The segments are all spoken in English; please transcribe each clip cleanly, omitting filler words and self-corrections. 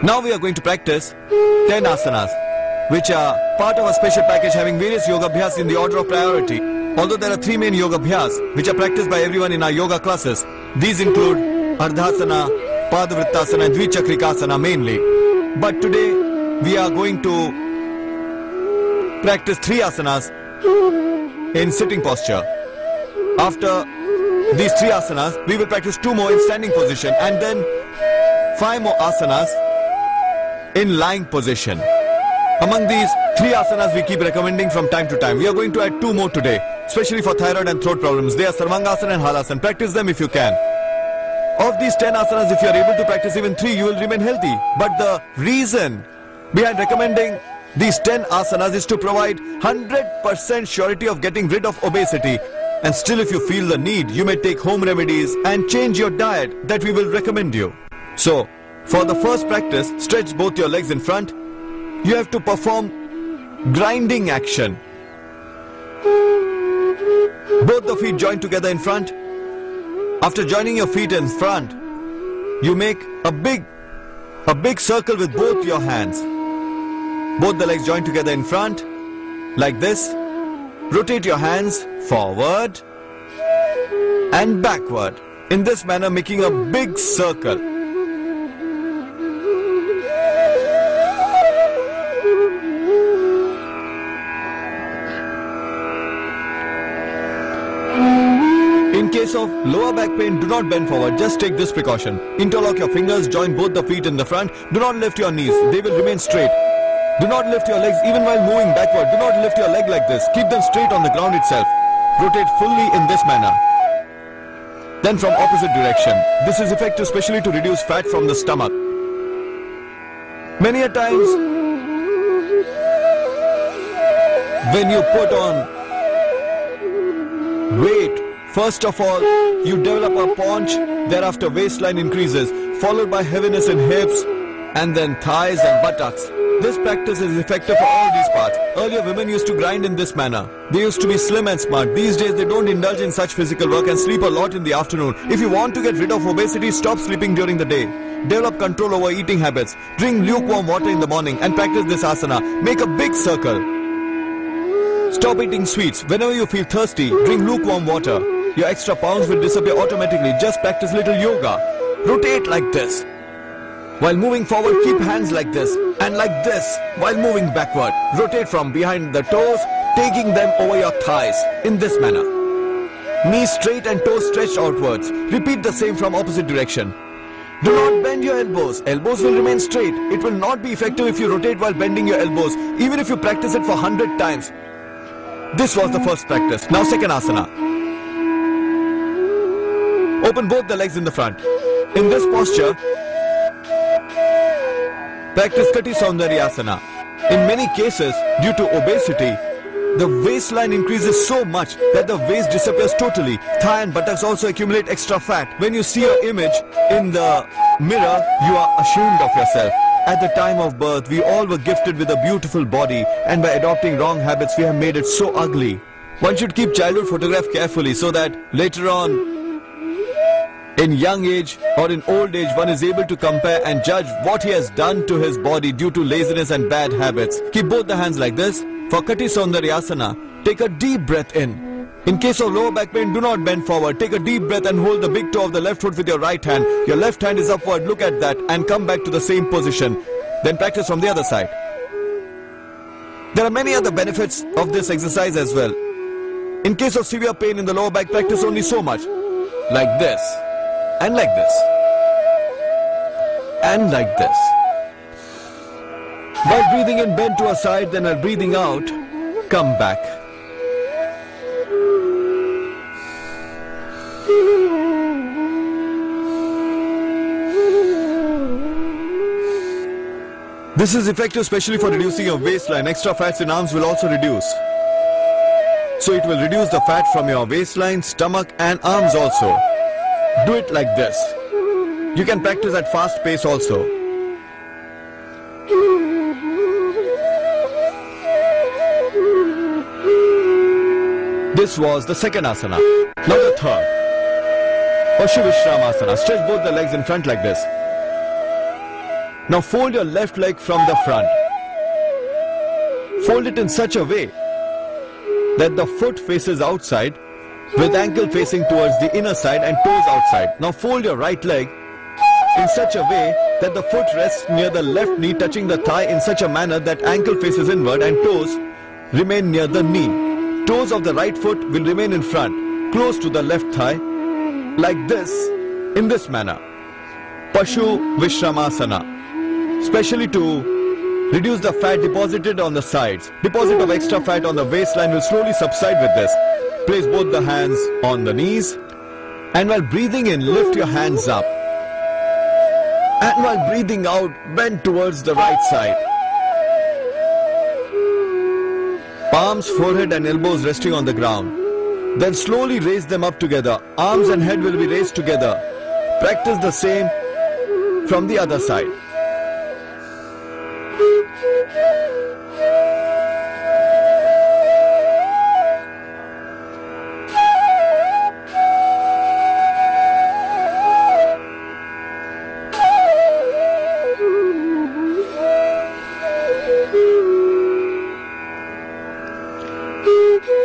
Now we are going to practice 10 asanas, which are part of a special package having various yoga abhyas in the order of priority. Although there are 3 main yoga abhyas, which are practiced by everyone in our yoga classes. These include Ardhasana, Padavrittasana and Dvichakrikasana mainly. But today we are going to practice 3 asanas in sitting posture. After these 3 asanas, we will practice 2 more in standing position and then 5 more asanas in lying position. Among these 3 asanas we keep recommending from time to time. We are going to add 2 more today, especially for thyroid and throat problems. They are Sarvangasana and Halasana. Practice them if you can. Of these 10 asanas, if you are able to practice even 3, you will remain healthy. But the reason behind recommending these 10 asanas is to provide 100% surety of getting rid of obesity. And still, if you feel the need, you may take home remedies and change your diet that we will recommend you. So, for the first practice, stretch both your legs in front. You have to perform grinding action. Both the feet join together in front. After joining your feet in front, you make a big circle with both your hands. Both the legs join together in front, like this. Rotate your hands forward and backward. In this manner, making a big circle. In case of lower back pain, do not bend forward, just take this precaution. Interlock your fingers, join both the feet in the front. Do not lift your knees, they will remain straight. Do not lift your legs even while moving backward. Do not lift your leg like this, keep them straight on the ground itself. Rotate fully in this manner. Then from opposite direction. This is effective especially to reduce fat from the stomach. Many a times, when you put on weight, first of all, you develop a paunch, thereafter waistline increases, followed by heaviness in hips, and then thighs and buttocks. This practice is effective for all these parts. Earlier, women used to grind in this manner. They used to be slim and smart. These days, they don't indulge in such physical work and sleep a lot in the afternoon. If you want to get rid of obesity, stop sleeping during the day. Develop control over eating habits. Drink lukewarm water in the morning and practice this asana. Make a big circle. Stop eating sweets. Whenever you feel thirsty, drink lukewarm water. Your extra pounds will disappear automatically. Just practice little yoga. Rotate like this. While moving forward, keep hands like this and like this while moving backward. Rotate from behind the toes, taking them over your thighs in this manner. Knees straight and toes stretched outwards. Repeat the same from opposite direction. Do not bend your elbows. Elbows will remain straight. It will not be effective if you rotate while bending your elbows, even if you practice it for 100 times. This was the first practice. Now second asana. Open both the legs in the front. In this posture, practice Kati Saundaryasana. In many cases, due to obesity, the waistline increases so much that the waist disappears totally. Thigh and buttocks also accumulate extra fat. When you see your image in the mirror, you are ashamed of yourself. At the time of birth, we all were gifted with a beautiful body, and by adopting wrong habits, we have made it so ugly. One should keep childhood photographed carefully so that later on, in young age or in old age, one is able to compare and judge what he has done to his body due to laziness and bad habits. Keep both the hands like this. For Kati Saundaryasana, take a deep breath in. In case of lower back pain, do not bend forward. Take a deep breath and hold the big toe of the left foot with your right hand. Your left hand is upward, look at that, and come back to the same position. Then practice from the other side. There are many other benefits of this exercise as well. In case of severe pain in the lower back, practice only so much. Like this. And like this. And like this. While breathing in, bend to a side, then while breathing out, come back. This is effective especially for reducing your waistline. Extra fats in arms will also reduce. So it will reduce the fat from your waistline, stomach and arms also. Do it like this. You can practice at fast pace also. This was the second asana. Now the third. Pashu Vishramasana. Stretch both the legs in front like this. Now fold your left leg from the front. Fold it in such a way that the foot faces outside with ankle facing towards the inner side and toes outside. Now fold your right leg in such a way that the foot rests near the left knee, touching the thigh in such a manner that ankle faces inward and toes remain near the knee. Toes of the right foot will remain in front, close to the left thigh, like this, in this manner. Pashu Vishramasana, specially to reduce the fat deposited on the sides. Deposit of extra fat on the waistline will slowly subside with this. Place both the hands on the knees, and while breathing in, lift your hands up. And while breathing out, bend towards the right side. Palms, forehead and elbows resting on the ground. Then slowly raise them up together. Arms and head will be raised together. Practice the same from the other side.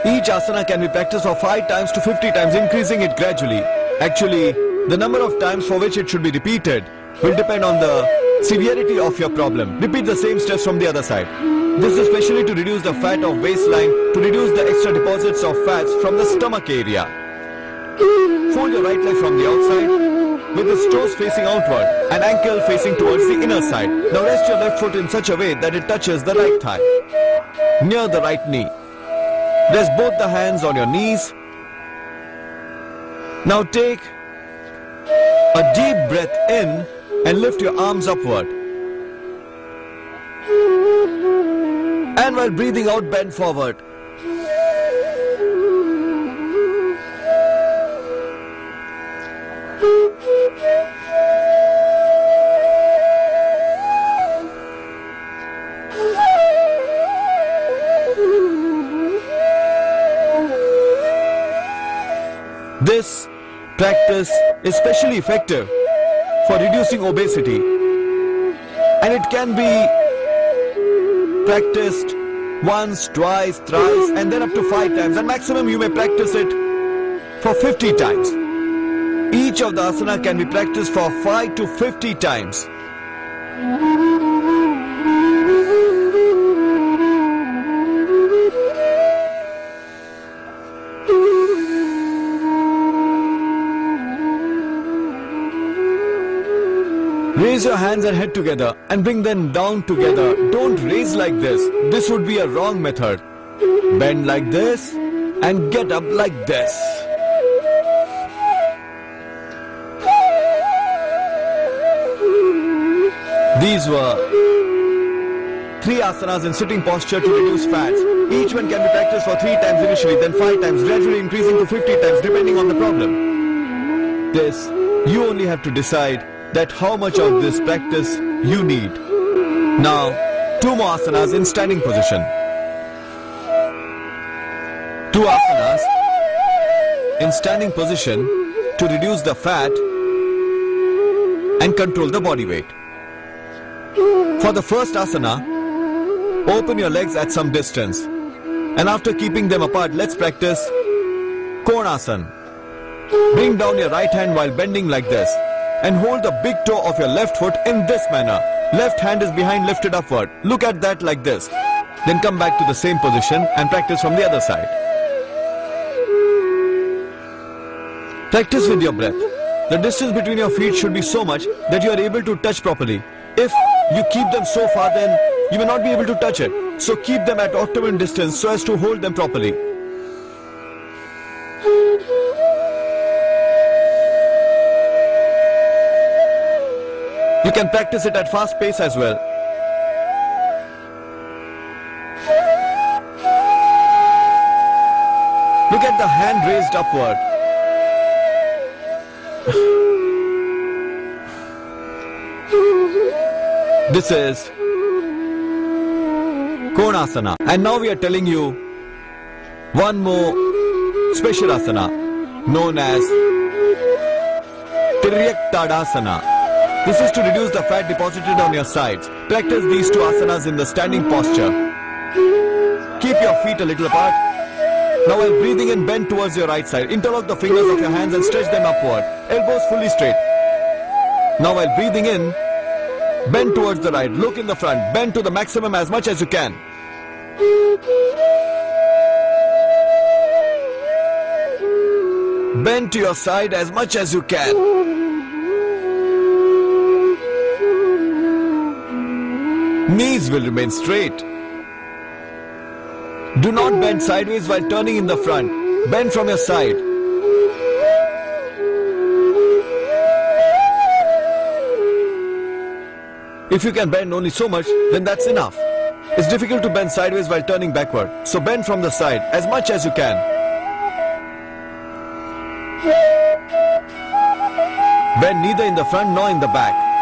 Each asana can be practiced for 5 times to 50 times, increasing it gradually. Actually, the number of times for which it should be repeated will depend on the severity of your problem. Repeat the same steps from the other side. This is especially to reduce the fat of waistline, to reduce the extra deposits of fats from the stomach area. Fold your right leg from the outside with its toes facing outward and ankle facing towards the inner side. Now rest your left foot in such a way that it touches the right thigh, near the right knee. Rest both the hands on your knees. Now take a deep breath in and lift your arms upward. And while breathing out, bend forward. This practice is especially effective for reducing obesity, and it can be practiced once, twice, thrice, and then up to 5 times, and maximum you may practice it for 50 times. Each of the asana can be practiced for 5 to 50 times. Raise your hands and head together and bring them down together. Don't raise like this. This would be a wrong method. Bend like this and get up like this. These were 3 asanas in sitting posture to reduce fats. Each one can be practiced for 3 times initially, then 5 times, gradually increasing to 50 times depending on the problem. This, you only have to decide that how much of this practice you need. Now, 2 more asanas in standing position. 2 asanas in standing position to reduce the fat and control the body weight. For the first asana, open your legs at some distance, and after keeping them apart, let's practice Konasana. Bring down your right hand while bending like this, and hold the big toe of your left foot in this manner. Left hand is behind, lifted upward. Look at that like this. Then come back to the same position and practice from the other side. Practice with your breath. The distance between your feet should be so much that you are able to touch properly. If you keep them so far, then you may not be able to touch it. So keep them at optimum distance so as to hold them properly. You can practice it at fast pace as well. Look at the hand raised upward. This is Konasana. And now we are telling you one more special asana known as Tiryak Tadasana. This is to reduce the fat deposited on your sides. Practice these two asanas in the standing posture. Keep your feet a little apart. Now while breathing in, bend towards your right side. Interlock the fingers of your hands and stretch them upward. Elbows fully straight. Now while breathing in, bend towards the right. Look in the front. Bend to the maximum as much as you can. Bend to your side as much as you can. Knees will remain straight. Do not bend sideways while turning in the front. Bend from your side. If you can bend only so much, then that's enough. It's difficult to bend sideways while turning backward. So bend from the side as much as you can. Bend neither in the front nor in the back.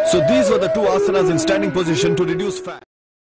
So these were the two asanas in standing position to reduce fat.